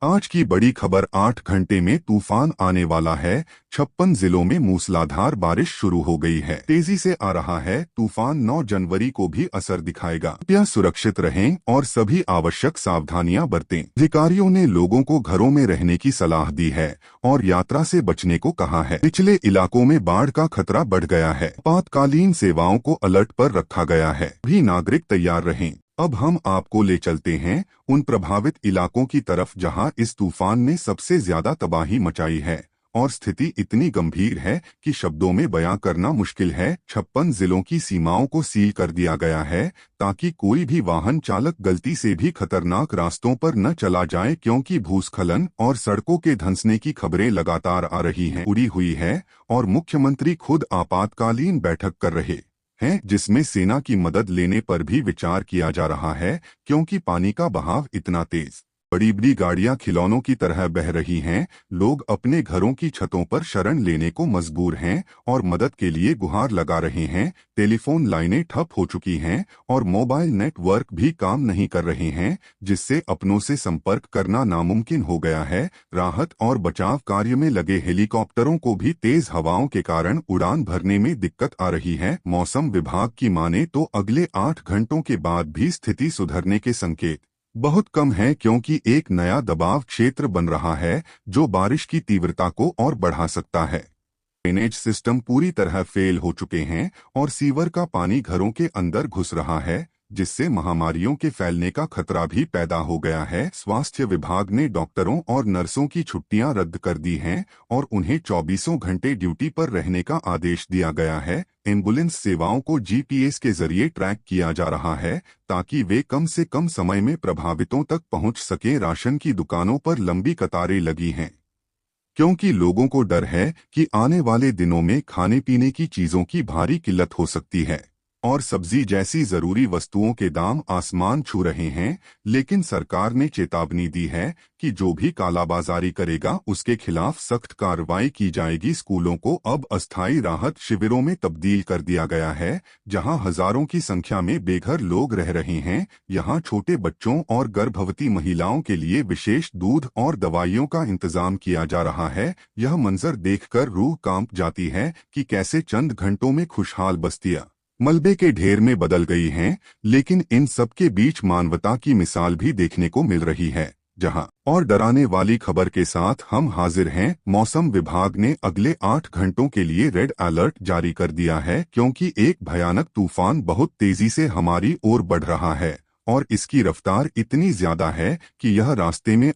आज की बड़ी खबर 8 घंटे में तूफान आने वाला है। 56 जिलों में मूसलाधार बारिश शुरू हो गई है। तेजी से आ रहा है तूफान 9 जनवरी को भी असर दिखाएगा। कृपया सुरक्षित रहें और सभी आवश्यक सावधानियां बरतें। अधिकारियों ने लोगों को घरों में रहने की सलाह दी है और यात्रा से बचने को कहा है। निचले इलाकों में बाढ़ का खतरा बढ़ गया है। आपातकालीन सेवाओं को अलर्ट पर रखा गया है। भी नागरिक तैयार रहें। अब हम आपको ले चलते हैं उन प्रभावित इलाकों की तरफ जहां इस तूफान ने सबसे ज्यादा तबाही मचाई है और स्थिति इतनी गंभीर है कि शब्दों में बयां करना मुश्किल है। 56 जिलों की सीमाओं को सील कर दिया गया है ताकि कोई भी वाहन चालक गलती से भी खतरनाक रास्तों पर न चला जाए, क्योंकि भूस्खलन और सड़कों के धंसने की खबरें लगातार आ रही हैं। उड़ी हुई है और मुख्यमंत्री खुद आपातकालीन बैठक कर रहे हैं जिसमें सेना की मदद लेने पर भी विचार किया जा रहा है, क्योंकि पानी का बहाव इतना तेज। बड़ी बड़ी गाड़ियां खिलौनों की तरह बह रही हैं। लोग अपने घरों की छतों पर शरण लेने को मजबूर हैं और मदद के लिए गुहार लगा रहे हैं। टेलीफोन लाइनें ठप हो चुकी हैं और मोबाइल नेटवर्क भी काम नहीं कर रहे हैं, जिससे अपनों से संपर्क करना नामुमकिन हो गया है। राहत और बचाव कार्य में लगे हेलीकॉप्टरों को भी तेज हवाओं के कारण उड़ान भरने में दिक्कत आ रही है। मौसम विभाग की माने तो अगले 8 घंटों के बाद भी स्थिति सुधरने के संकेत बहुत कम है, क्योंकि एक नया दबाव क्षेत्र बन रहा है जो बारिश की तीव्रता को और बढ़ा सकता है। ड्रेनेज सिस्टम पूरी तरह फेल हो चुके हैं और सीवर का पानी घरों के अंदर घुस रहा है, जिससे महामारियों के फैलने का खतरा भी पैदा हो गया है। स्वास्थ्य विभाग ने डॉक्टरों और नर्सों की छुट्टियां रद्द कर दी हैं और उन्हें 24 घंटे ड्यूटी पर रहने का आदेश दिया गया है। एम्बुलेंस सेवाओं को जीपीएस के जरिए ट्रैक किया जा रहा है ताकि वे कम से कम समय में प्रभावितों तक पहुंच सकें। राशन की दुकानों पर लंबी कतारें लगी हैं, क्योंकि लोगों को डर है कि आने वाले दिनों में खाने पीने की चीजों की भारी किल्लत हो सकती है और सब्जी जैसी जरूरी वस्तुओं के दाम आसमान छू रहे हैं। लेकिन सरकार ने चेतावनी दी है कि जो भी कालाबाजारी करेगा उसके खिलाफ सख्त कार्रवाई की जाएगी। स्कूलों को अब अस्थायी राहत शिविरों में तब्दील कर दिया गया है, जहां हजारों की संख्या में बेघर लोग रह रहे हैं। यहां छोटे बच्चों और गर्भवती महिलाओं के लिए विशेष दूध और दवाइयों का इंतजाम किया जा रहा है। यह मंजर देखकर रूह कांप जाती है कि कैसे चंद घंटों में खुशहाल बस्तियां मलबे के ढेर में बदल गई हैं। लेकिन इन सब के बीच मानवता की मिसाल भी देखने को मिल रही है। जहां और डराने वाली खबर के साथ हम हाजिर हैं। मौसम विभाग ने अगले 8 घंटों के लिए रेड अलर्ट जारी कर दिया है, क्योंकि एक भयानक तूफान बहुत तेजी से हमारी ओर बढ़ रहा है और इसकी रफ्तार इतनी ज्यादा है कि यह रास्ते में